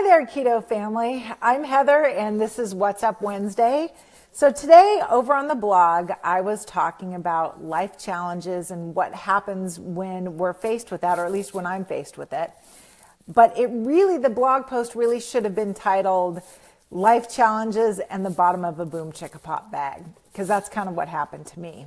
Hi there, Keto family. I'm Heather, and this is What's Up Wednesday. So today, over on the blog, I was talking about life challenges and what happens when we're faced with that, or at least when I'm faced with it. But the blog post really should have been titled Life Challenges and the Bottom of a Boom Chicka Pop Bag, because that's kind of what happened to me.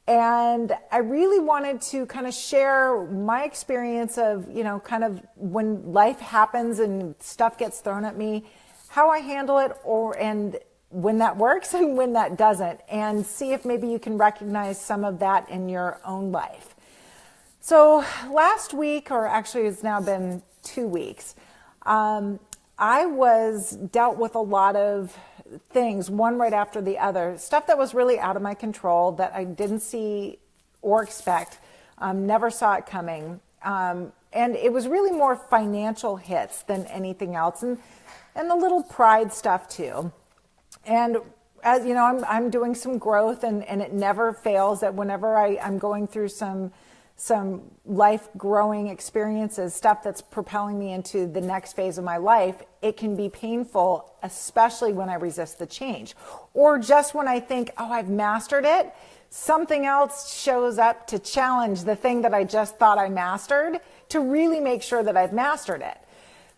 And I really wanted to kind of share my experience of, kind of when life happens and stuff gets thrown at me, how I handle it, and when that works and when that doesn't, and see if maybe you can recognize some of that in your own life. So last week, or actually it's now been 2 weeks, I was dealt with a lot of things, one right after the other, stuff that was really out of my control that I didn't see or expect, never saw it coming. And it was really more financial hits than anything else, and a little pride stuff too. And as you know, I'm doing some growth, and it never fails that whenever I'm going through some life growing experiences, stuff that's propelling me into the next phase of my life, it can be painful, especially when I resist the change. Or just when I think, oh, I've mastered it, something else shows up to challenge the thing that I just thought I mastered, to really make sure that I've mastered it.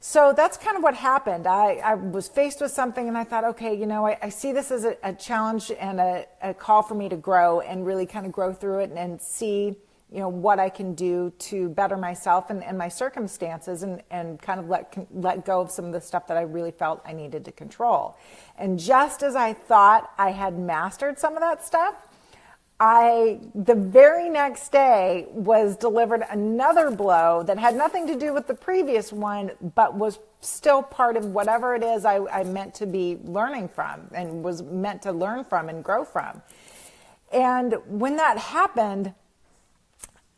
So that's kind of what happened. I was faced with something and I thought, okay, I see this as a challenge and a call for me to grow and really kind of grow through it and see what I can do to better myself and my circumstances, and kind of let go of some of the stuff that I really felt I needed to control. And just as I thought I had mastered some of that stuff, the very next day was delivered another blow that had nothing to do with the previous one, but was still part of whatever it is I meant to be learning from and was meant to learn from and grow from. And when that happened,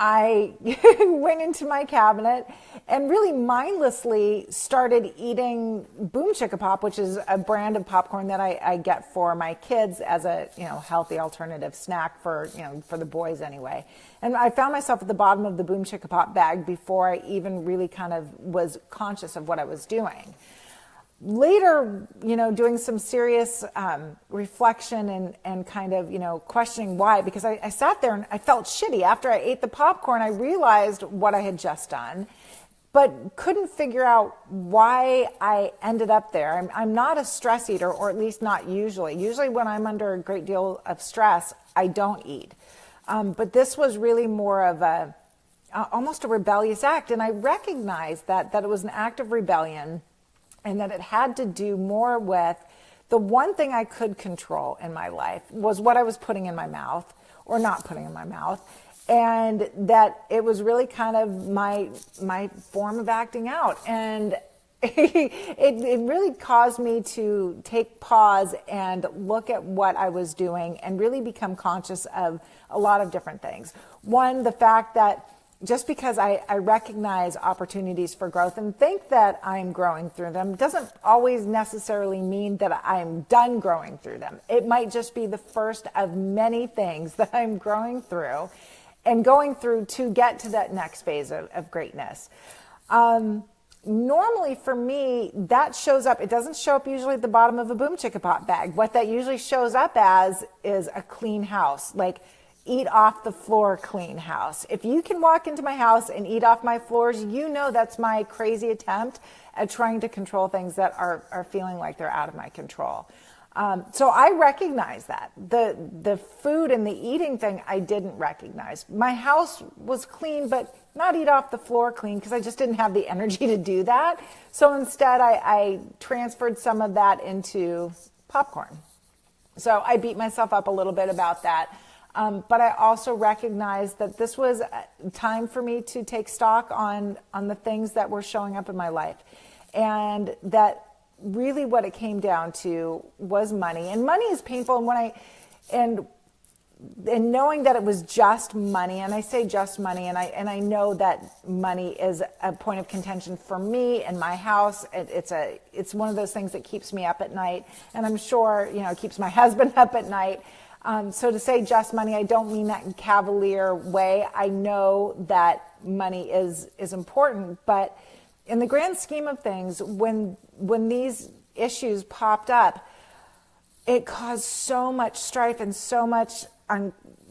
I went into my cabinet and really mindlessly started eating Boom Chicka Pop, which is a brand of popcorn that I get for my kids as a healthy alternative snack for the boys anyway. And I found myself at the bottom of the Boom Chicka Pop bag before I even really kind of was conscious of what I was doing. Later, doing some serious reflection and kind of, questioning why, because I sat there and I felt shitty. After I ate the popcorn, I realized what I had just done, but couldn't figure out why I ended up there. I'm not a stress eater, or at least not usually. Usually when I'm under a great deal of stress, I don't eat. But this was really more of almost a rebellious act. And I recognized that it was an act of rebellion, and that it had to do more with the one thing I could control in my life was what I was putting in my mouth or not putting in my mouth. And that it was really kind of my form of acting out. And it really caused me to take pause and look at what I was doing and really become conscious of a lot of different things. One, the fact that just because I recognize opportunities for growth and think that I'm growing through them doesn't always necessarily mean that I'm done growing through them. It might just be the first of many things that I'm growing through and going through to get to that next phase of greatness. Normally for me, that shows up, it doesn't show up usually at the bottom of a Boom Chicka Pop bag. What that usually shows up as is a clean house, like eat off the floor clean house. If you can walk into my house and eat off my floors, that's my crazy attempt at trying to control things that are feeling like they're out of my control. So I recognize that. The food and the eating thing I didn't recognize. My house was clean, but not eat off the floor clean, because I just didn't have the energy to do that. So instead I transferred some of that into popcorn. So I beat myself up a little bit about that. But I also recognized that this was time for me to take stock on the things that were showing up in my life. And that really what it came down to was money. And money is painful. And knowing that it was just money, and I say just money, and I know that money is a point of contention for me and my house. It's one of those things that keeps me up at night. And I'm sure, it keeps my husband up at night. So to say just money, I don't mean that in a cavalier way. I know that money is important, but in the grand scheme of things, when these issues popped up, it caused so much strife and so much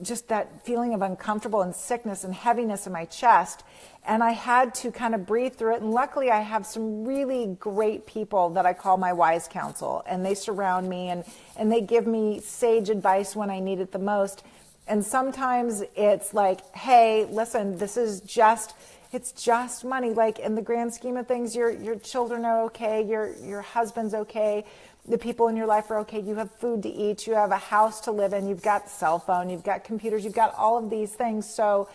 just that feeling of uncomfortable and sickness and heaviness in my chest. And I had to kind of breathe through it. And luckily, I have some really great people that I call my wise counsel, and they surround me and they give me sage advice when I need it the most. And sometimes it's like, hey, listen, it's just money. Like, in the grand scheme of things, your children are okay, your husband's okay, the people in your life are okay, you have food to eat, you have a house to live in, you've got cell phone, you've got computers, you've got all of these things. So,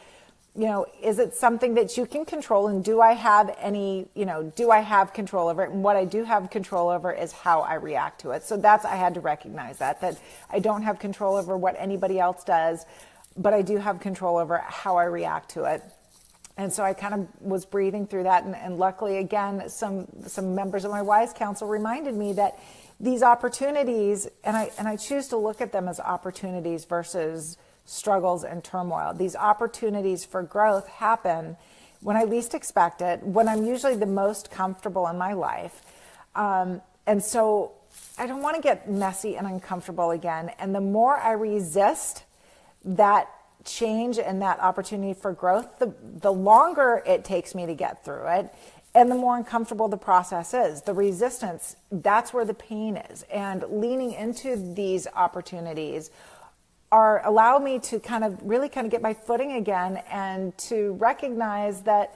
is it something that you can control? And do I have control over it? And what I do have control over is how I react to it. So I had to recognize that I don't have control over what anybody else does, but I do have control over how I react to it. And so I kind of was breathing through that. And luckily, again, some members of my wise counsel reminded me that these opportunities, and I choose to look at them as opportunities versus struggles and turmoil. These opportunities for growth happen when I least expect it, when I'm usually the most comfortable in my life. And so I don't want to get messy and uncomfortable again. And the more I resist that change and that opportunity for growth, the longer it takes me to get through it, and the more uncomfortable the process is. The resistance, that's where the pain is. And leaning into these opportunities allow me to really get my footing again, and to recognize that,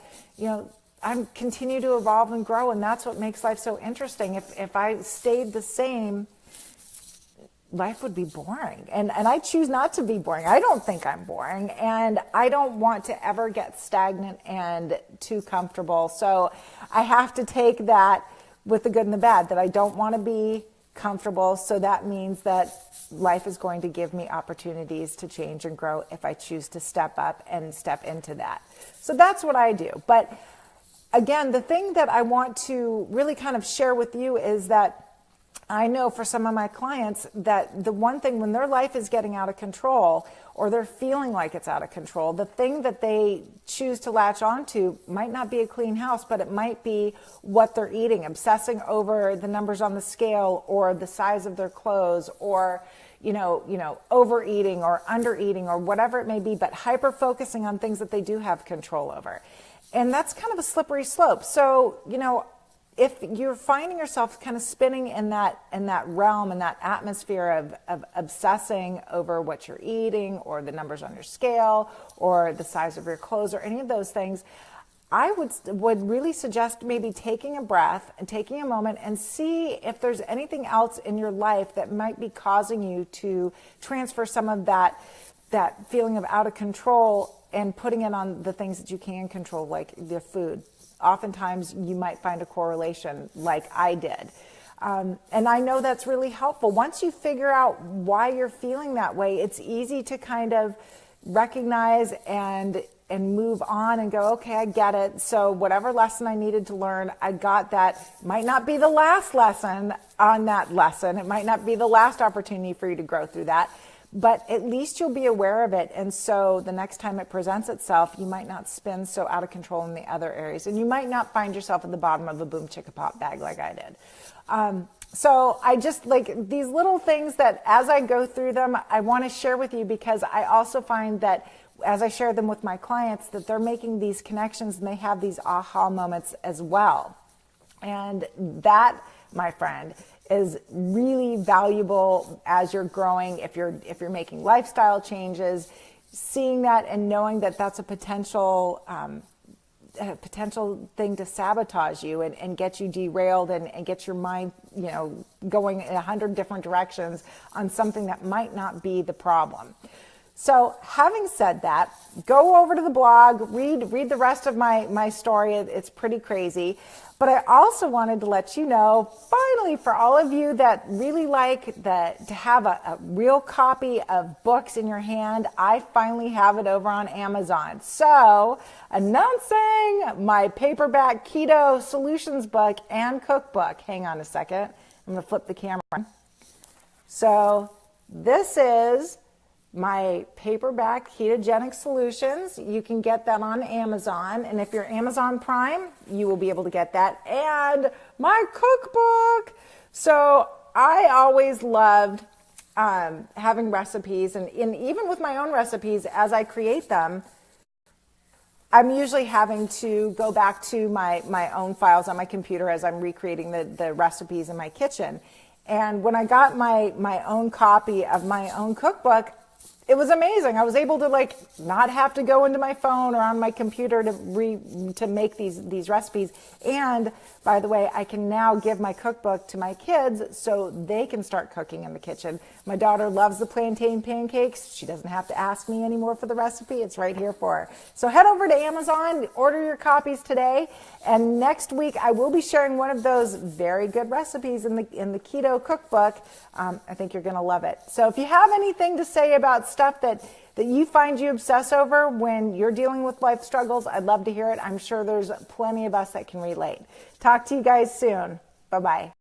I'm continue to evolve and grow, and that's what makes life so interesting. If I stayed the same, life would be boring. And I choose not to be boring. I don't think I'm boring, and I don't want to ever get stagnant and too comfortable. So I have to take that with the good and the bad, that I don't want to be comfortable. So that means that life is going to give me opportunities to change and grow if I choose to step up and step into that. So that's what I do. But again, the thing that I want to really kind of share with you is that I know for some of my clients that the one thing, when their life is getting out of control, or they're feeling like it's out of control, the thing that they choose to latch onto might not be a clean house, but it might be what they're eating, obsessing over the numbers on the scale, or the size of their clothes, or overeating or undereating, or whatever it may be, but hyper focusing on things that they do have control over. And that's kind of a slippery slope. So, if you're finding yourself kind of spinning in that realm, in that atmosphere of obsessing over what you're eating, or the numbers on your scale, or the size of your clothes, or any of those things, I would really suggest maybe taking a breath and taking a moment and see if there's anything else in your life that might be causing you to transfer some of that feeling of out of control and putting it on the things that you can control, like the food. Oftentimes you might find a correlation, like I did. And I know that's really helpful. Once you figure out why you're feeling that way, it's easy to kind of recognize and move on and go, okay, I get it. So whatever lesson I needed to learn, I got that. Might not be the last lesson on that lesson. It might not be the last opportunity for you to grow through that, but at least you'll be aware of it. And so the next time it presents itself, you might not spin so out of control in the other areas. And you might not find yourself at the bottom of a boom chicka pop bag like I did. So I just like these little things that as I go through them, I want to share with you, because I also find that as I share them with my clients, that they're making these connections and they have these aha moments as well. And that, my friend, is really valuable as you're growing. If you're making lifestyle changes, seeing that and knowing that that's a potential thing to sabotage you and get you derailed and get your mind, going in 100 different directions on something that might not be the problem. So having said that, go over to the blog, read the rest of my story. It's pretty crazy. But I also wanted to let you know, finally, for all of you that really like to have a real copy of books in your hand, I finally have it over on Amazon. So, announcing my paperback keto solutions book and cookbook. Hang on a second. I'm going to flip the camera on. So, this is my paperback ketogenic solutions. You can get that on Amazon. And if you're Amazon Prime, you will be able to get that. And my cookbook. So I always loved having recipes. And even with my own recipes, as I create them, I'm usually having to go back to my own files on my computer as I'm recreating the recipes in my kitchen. And when I got my own copy of my own cookbook, it was amazing. I was able to not have to go into my phone or on my computer to make these recipes. And by the way, I can now give my cookbook to my kids so they can start cooking in the kitchen. My daughter loves the plantain pancakes. She doesn't have to ask me anymore for the recipe. It's right here for her. So head over to Amazon, order your copies today. And next week, I will be sharing one of those very good recipes in the keto cookbook. I think you're going to love it. So if you have anything to say about stuff that you find you obsess over when you're dealing with life struggles, I'd love to hear it. I'm sure there's plenty of us that can relate. Talk to you guys soon. Bye-bye.